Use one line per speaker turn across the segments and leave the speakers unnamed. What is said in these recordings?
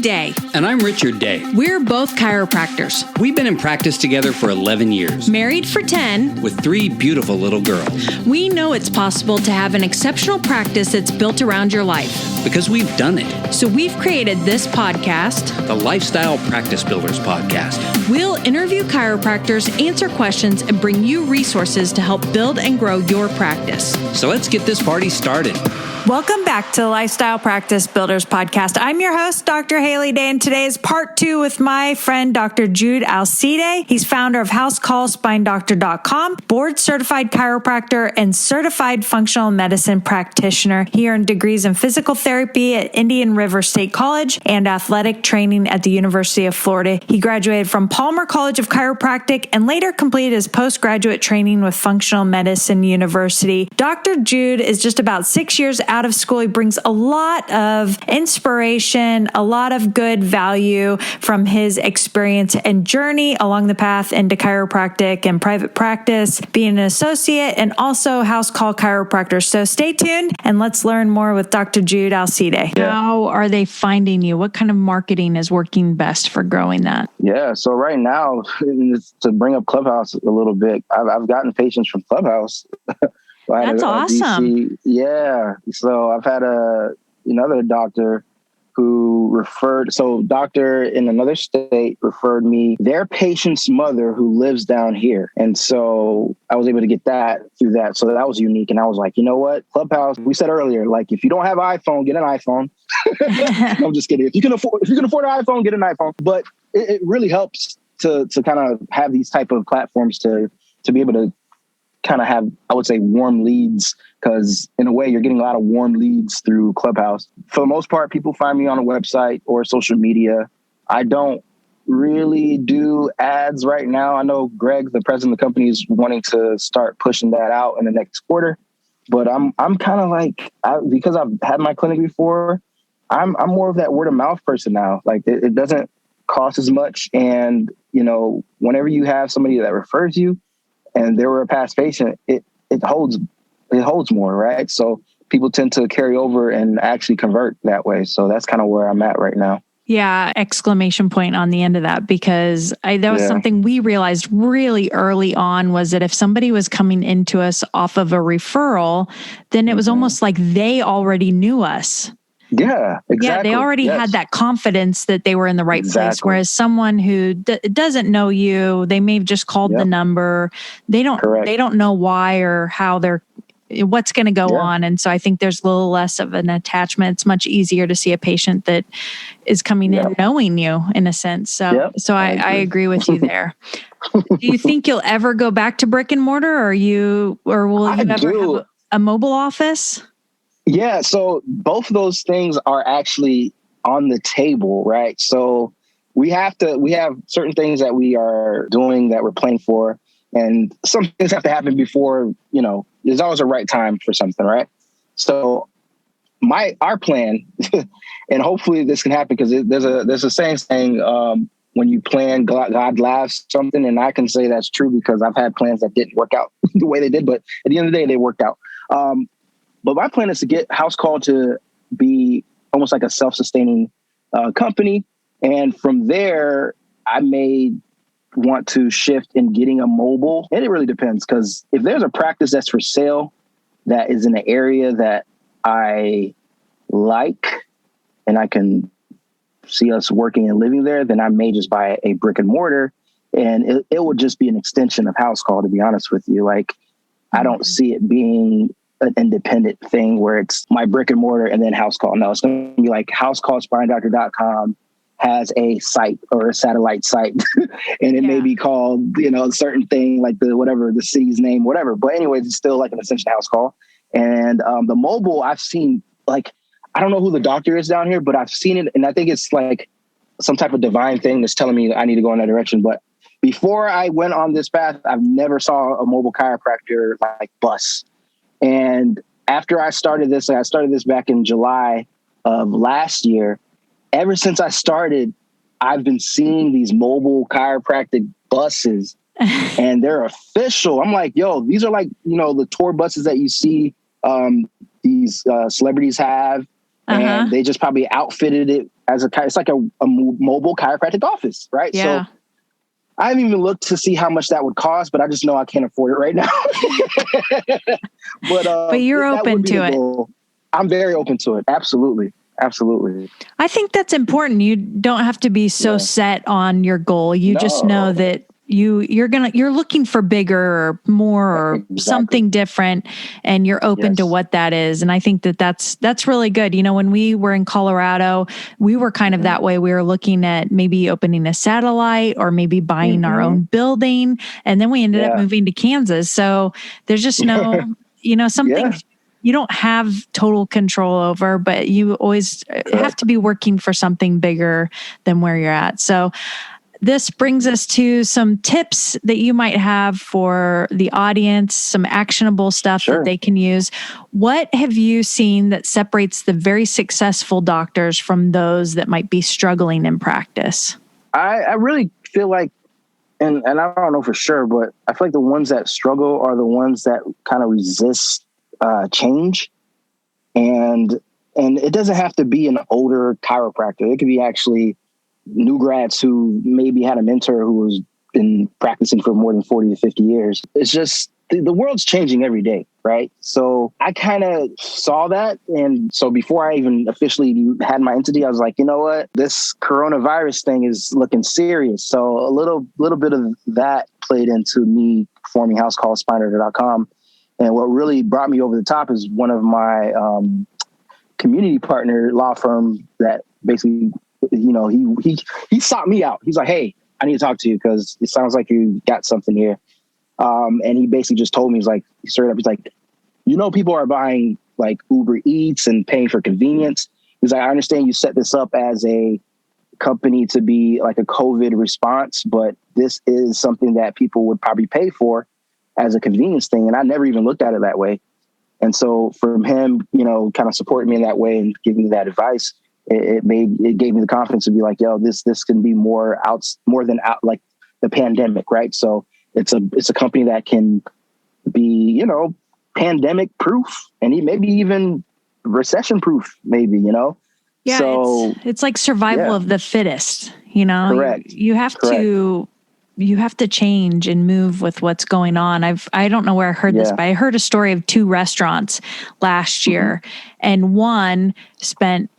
Day.
And I'm Richard Day.
We're both chiropractors.
We've been in practice together for 11 years.
Married for 10.
With 3 beautiful little girls.
We know it's possible to have an exceptional practice that's built around your life.
Because we've done it.
So we've created this podcast,
the Lifestyle Practice Builders Podcast.
We'll interview chiropractors, answer questions, and bring you resources to help build and grow your practice.
So let's get this party started.
Welcome back to the Lifestyle Practice Builders Podcast. I'm your host, Dr. Haley Day, and today is part 2 with my friend, Dr. Jude Alcide. He's founder of HouseCallSpineDoctor.com, board-certified chiropractor, and certified functional medicine practitioner. He earned degrees in physical therapy at Indian River State College and athletic training at the University of Florida. He graduated from Palmer College of Chiropractic and later completed his postgraduate training with Functional Medicine University. Dr. Jude is just about 6 years out of school. He brings a lot of inspiration, a lot of good value from his experience and journey along the path into chiropractic and private practice, being an associate and also house call chiropractor. So stay tuned and let's learn more with Dr. Jude Alcide. How are they finding you? What kind of marketing is working best for growing that?
Yeah, so right now, to bring up Clubhouse a little bit, I've gotten patients from Clubhouse.
That's awesome.
DC. Yeah. So I've had another doctor who doctor in another state referred me their patient's mother who lives down here. And so I was able to get that through that. So that was unique. And I was like, you know what? Clubhouse, we said earlier, like, if you don't have an iPhone, get an iPhone. I'm just kidding. If you can afford an iPhone, get an iPhone. But it really helps to kind of have these type of platforms to be able to kind of have, I would say, warm leads, because in a way you're getting a lot of warm leads through Clubhouse. For the most part, people find me on a website or social media. I don't really do ads right now. I know Greg, the president of the company, is wanting to start pushing that out in the next quarter, but I'm kind of like, because I've had my clinic before, I'm more of that word of mouth person now. Like it doesn't cost as much. And, whenever you have somebody that refers you, and they were a past patient, it holds more, right? So people tend to carry over and actually convert that way. So that's kind of where I'm at right now.
Yeah, exclamation point on the end of that, because that was something we realized really early on, was that if somebody was coming into us off of a referral, then it was almost like they already knew us.
Yeah, exactly.
Yeah, they already had that confidence that they were in the right place. Whereas someone who doesn't know you, they may have just called the number. They don't know why or how what's going to go on. And so I think there's a little less of an attachment. It's much easier to see a patient that is coming in knowing you, in a sense. So I agree with you there. Do you think you'll ever go back to brick and mortar, or will you ever have a mobile office?
Yeah, so both of those things are actually on the table, right? So we have certain things that we are doing that we're planning for, and some things have to happen before, there's always a right time for something, right? So our plan, and hopefully this can happen, because there's a saying, when you plan, God laughs something, and I can say that's true because I've had plans that didn't work out the way they did, but at the end of the day, they worked out. But my plan is to get House Call to be almost like a self-sustaining company. And from there, I may want to shift in getting a mobile. And it really depends, because if there's a practice that's for sale that is in an area that I like and I can see us working and living there, then I may just buy a brick and mortar. And it will just be an extension of House Call, to be honest with you. Like, I don't see it being an independent thing where it's my brick and mortar and then House Call. No, it's going to be like HouseCallSpineDoctor.com has a site or a satellite site, and it may be called, a certain thing, like the city's name, whatever. But anyways, it's still like an essential House Call. And the mobile, I've seen, like, I don't know who the doctor is down here, but I've seen it. And I think it's like some type of divine thing that's telling me I need to go in that direction. But before I went on this path, I've never saw a mobile chiropractor like bus. And after I started this back in July of last year. Ever since I started, I've been seeing these mobile chiropractic buses and they're official. I'm like, yo, these are like, the tour buses that you see these celebrities have. And they just probably outfitted it it's like a mobile chiropractic office, right?
Yeah.
So I haven't even looked to see how much that would cost, but I just know I can't afford it right now.
But you're open to it.
Goal. I'm very open to it. Absolutely. Absolutely.
I think that's important. You don't have to be so set on your goal. You just know that you're looking for bigger or more or something different, and you're open to what that is. And I think that's really good. You know, when we were in Colorado, we were kind of that way. We were looking at maybe opening a satellite or maybe buying our own building. And then we ended up moving to Kansas. So there's just no, some things you don't have total control over, but you always have to be working for something bigger than where you're at. So this brings us to some tips that you might have for the audience, some actionable stuff that they can use. What have you seen that separates the very successful doctors from those that might be struggling in practice?
I really feel like, and I don't know for sure, but I feel like the ones that struggle are the ones that kind of resist change. And it doesn't have to be an older chiropractor. It could be actually new grads who maybe had a mentor who was been practicing for more than 40 to 50 years. It's just the world's changing every day, right? So I kind of saw that. And so before I even officially had my entity, I was like, you know what? This coronavirus thing is looking serious. So a little bit of that played into me forming housecallspiner.com. And what really brought me over the top is one of my community partner law firm that basically, he sought me out. He's like, hey, I need to talk to you because it sounds like you got something here. And he basically just told me, he's like, people are buying like Uber Eats and paying for convenience. He's like, I understand you set this up as a company to be like a COVID response, but this is something that people would probably pay for as a convenience thing. And I never even looked at it that way. And so from him, kind of supporting me in that way and giving me that advice, it gave me the confidence to be like, yo, this can be more than like the pandemic, right? So it's a company that can be, pandemic proof and maybe even recession proof, maybe,
Yeah, so it's like survival of the fittest,
Correct.
You have to change and move with what's going on. I don't know where I heard this, but I heard a story of 2 restaurants last year, and one spent,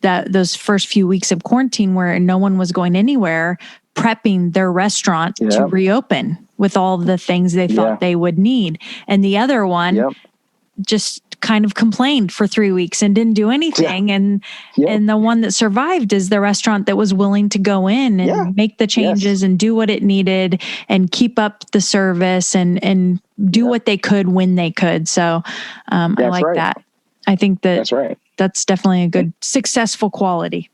those first few weeks of quarantine where no one was going anywhere, prepping their restaurant to reopen with all the things they thought they would need. And the other one just kind of complained for 3 weeks and didn't do anything. And the one that survived is the restaurant that was willing to go in and make the changes and do what it needed and keep up the service and do what they could when they could. So I like that. I think that's definitely a good, successful quality.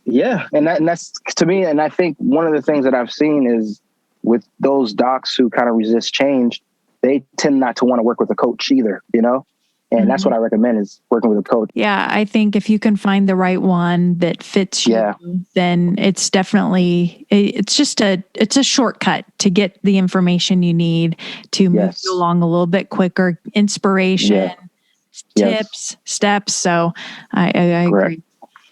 Yeah. And that's to me. And I think one of the things that I've seen is with those docs who kind of resist change, they tend not to want to work with a coach either, And that's what I recommend is working with a coach.
Yeah, I think if you can find the right one that fits you, then it's definitely, it's a shortcut to get the information you need to move you along a little bit quicker, inspiration, tips, steps. So I agree.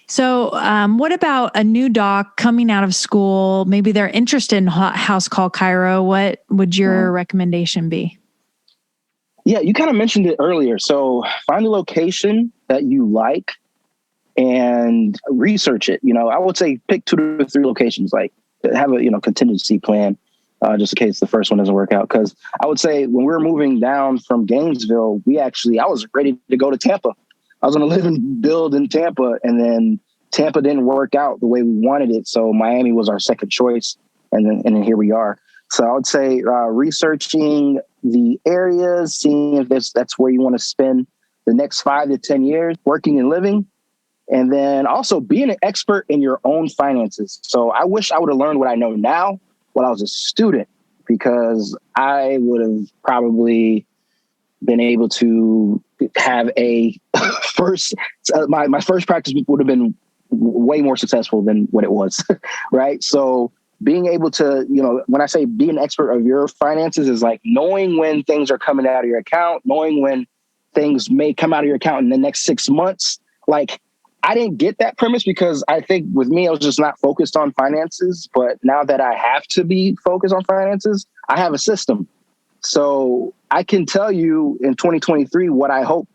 So what about a new doc coming out of school? Maybe they're interested in house call chiro. What would your recommendation be?
Yeah, you kind of mentioned it earlier. So find a location that you like and research it. I would say pick 2 to 3 locations, like have a, contingency plan just in case the first one doesn't work out. Because I would say when we were moving down from Gainesville, I was ready to go to Tampa. I was going to live and build in Tampa, and then Tampa didn't work out the way we wanted it. So Miami was our second choice. And then here we are. So I would say researching the areas, seeing if that's where you want to spend the next 5 to 10 years working and living. And then also being an expert in your own finances. So I wish I would have learned what I know now when I was a student, because I would have probably been able to have a my first practice would have been way more successful than what it was. Right. So being able to, when I say be an expert of your finances is like knowing when things are coming out of your account, knowing when things may come out of your account in the next 6 months. Like I didn't get that premise because I think with me, I was just not focused on finances. But now that I have to be focused on finances, I have a system. So I can tell you in 2023 what I hope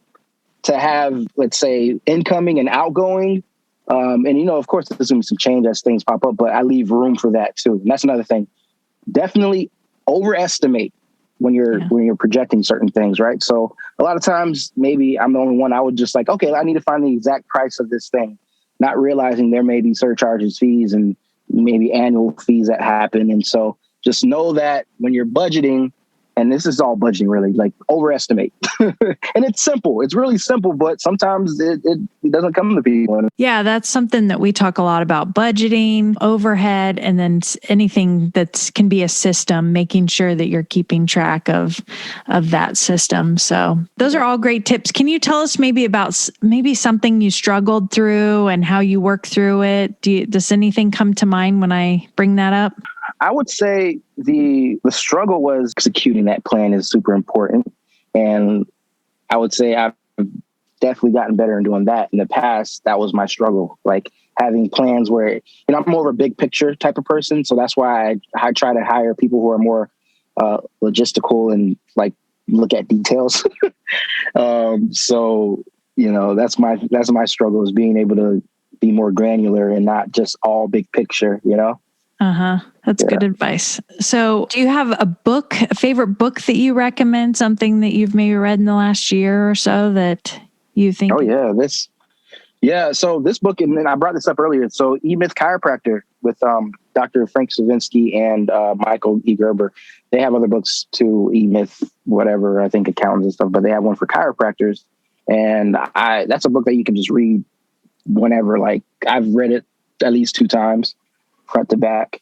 to have, let's say, incoming and outgoing. And, of course, there's going to be some change as things pop up, but I leave room for that, too. And that's another thing. Definitely overestimate when you're projecting certain things, right? So a lot of times, maybe I'm the only one. I would just like, okay, I need to find the exact price of this thing, not realizing there may be surcharges, fees, and maybe annual fees that happen. And so just know that when you're budgeting, and this is all budgeting really, like overestimate. And it's simple. It's really simple, but sometimes it doesn't come to people.
Yeah, that's something that we talk a lot about: budgeting, overhead, and then anything that can be a system, making sure that you're keeping track of that system. So those are all great tips. Can you tell us maybe about something you struggled through and how you work through it? Does anything come to mind when I bring that up?
I would say the struggle was executing that plan is super important. And I would say I've definitely gotten better in doing that. In the past, that was my struggle, like having plans where, I'm more of a big picture type of person. So that's why I try to hire people who are more logistical and like look at details. So, that's my struggle, is being able to be more granular and not just all big picture,
That's good advice. So do you have a favorite book that you recommend, something that you've maybe read in the last year or so that you think?
Oh yeah. So this book, and I brought this up earlier. So E-Myth Chiropractor with Dr. Frank Savinsky and Michael E. Gerber. They have other books too, E-Myth, whatever, I think accountants and stuff, but they have one for chiropractors. And that's a book that you can just read whenever. Like I've read it at least 2 times, front to back.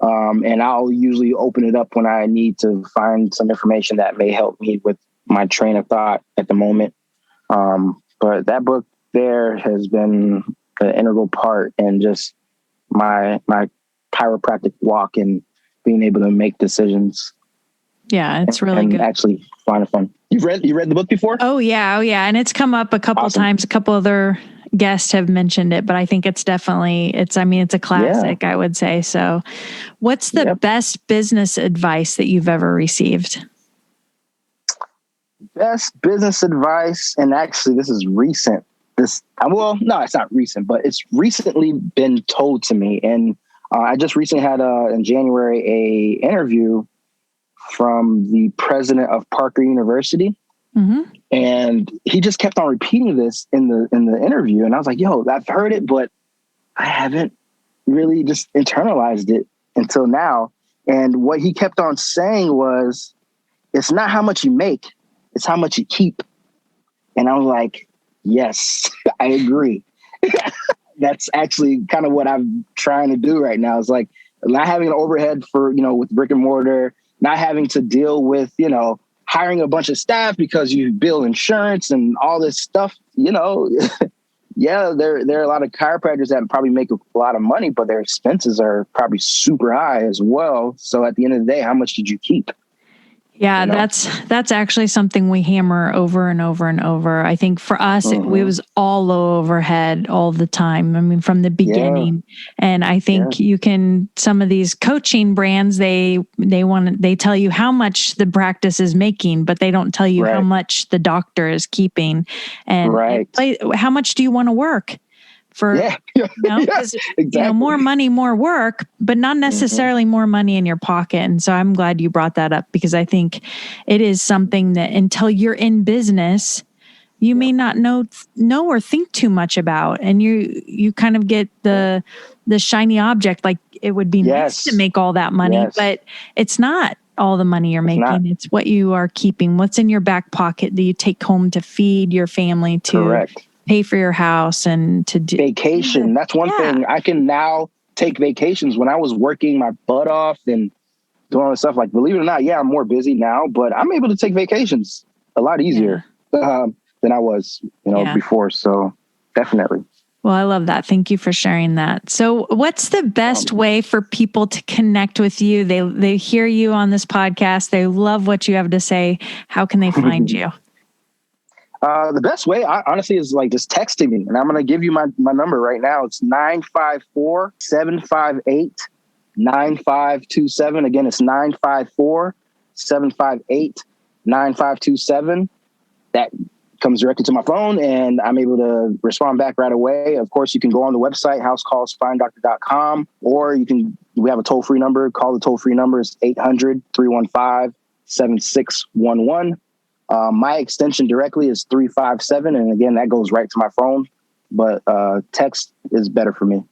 And I'll usually open it up when I need to find some information that may help me with my train of thought at the moment. But that book there has been an integral part in just my chiropractic walk and being able to make decisions.
Yeah, it's really
and
good.
Actually find it fun. You read the book before?
Oh yeah. And it's come up a couple times. A couple other guests have mentioned it, but I think it's a classic, I would say. So what's the best business advice that you've ever received?
Best business advice. And actually this is recent. It's not recent, but it's recently been told to me. And I just recently had in January a interview from the president of Parker University. Mm-hmm. And he just kept on repeating this in the interview. And I was like, yo, I've heard it, but I haven't really just internalized it until now. And what he kept on saying was, it's not how much you make, it's how much you keep. And I was like, yes, I agree. That's actually kind of what I'm trying to do right now. It's like not having an overhead for, with brick and mortar, not having to deal with, hiring a bunch of staff because you bill insurance and all this stuff, there are a lot of chiropractors that probably make a lot of money, but their expenses are probably super high as well. So at the end of the day, how much did you keep?
Yeah, that's actually something we hammer over and over and over. I think for us, it was all low overhead all the time. I mean, from the beginning. Yeah. And I think some of these coaching brands, they tell you how much the practice is making, but they don't tell you how much the doctor is keeping. And how much do you want to work? Exactly. More money, more work, but not necessarily more money in your pocket. And so I'm glad you brought that up, because I think it is something that until you're in business, you may not know or think too much about. And you kind of get the shiny object, like it would be nice to make all that money, but it's not all the money you're making. It's what you are keeping, what's in your back pocket that you take home to feed your family, to pay for your house, and to do
vacation. That's one thing. I can now take vacations. When I was working my butt off and doing all this stuff, like, believe it or not, I'm more busy now, but I'm able to take vacations a lot easier than I was, before. So definitely.
Well, I love that. Thank you for sharing that. So what's the best way for people to connect with you? They hear you on this podcast. They love what you have to say. How can they find you?
The best way, honestly, is like just texting me. And I'm going to give you my number right now. It's 954-758-9527. Again, it's 954-758-9527. That comes directly to my phone, and I'm able to respond back right away. Of course, you can go on the website, housecallspinedoctor.com, or we have a toll-free number. Call the toll-free number. It's 800-315-7611. My extension directly is 357. And again, that goes right to my phone, but text is better for me.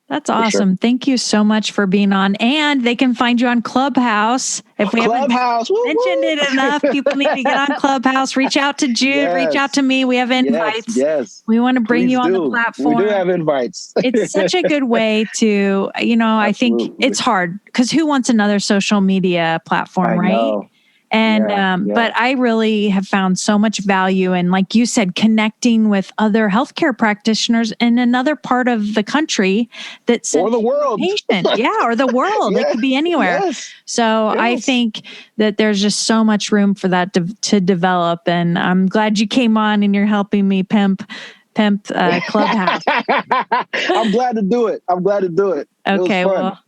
That's awesome. Sure. Thank you so much for being on. And they can find you on Clubhouse. If we haven't mentioned it enough, people need to get on Clubhouse. Reach out to Jude. Reach out to me. We have invites.
Yes.
We want to bring you on the platform.
We do have invites.
It's such a good way to, I think it's hard because who wants another social media platform, right?
Know.
And, but I really have found so much value in, like you said, connecting with other healthcare practitioners in another part of the country that's
or the world.
Or the world. It could be anywhere.
Yes.
So I think that there's just so much room for that to develop. And I'm glad you came on and you're helping me pimp Clubhouse.
I'm glad to do it.
Okay. Well,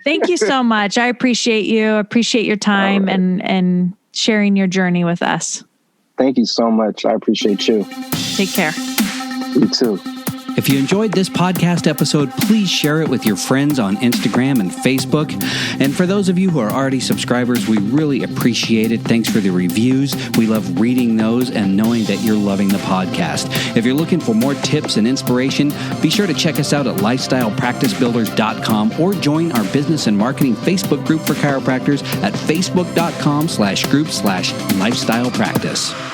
thank you so much. I appreciate you. I appreciate your time and sharing your journey with us.
Thank you so much. I appreciate you.
Take care.
You too.
If you enjoyed this podcast episode, please share it with your friends on Instagram and Facebook. And for those of you who are already subscribers, we really appreciate it. Thanks for the reviews. We love reading those and knowing that you're loving the podcast. If you're looking for more tips and inspiration, be sure to check us out at lifestylepracticebuilders.com or join our business and marketing Facebook group for chiropractors at facebook.com/group/lifestylepractice.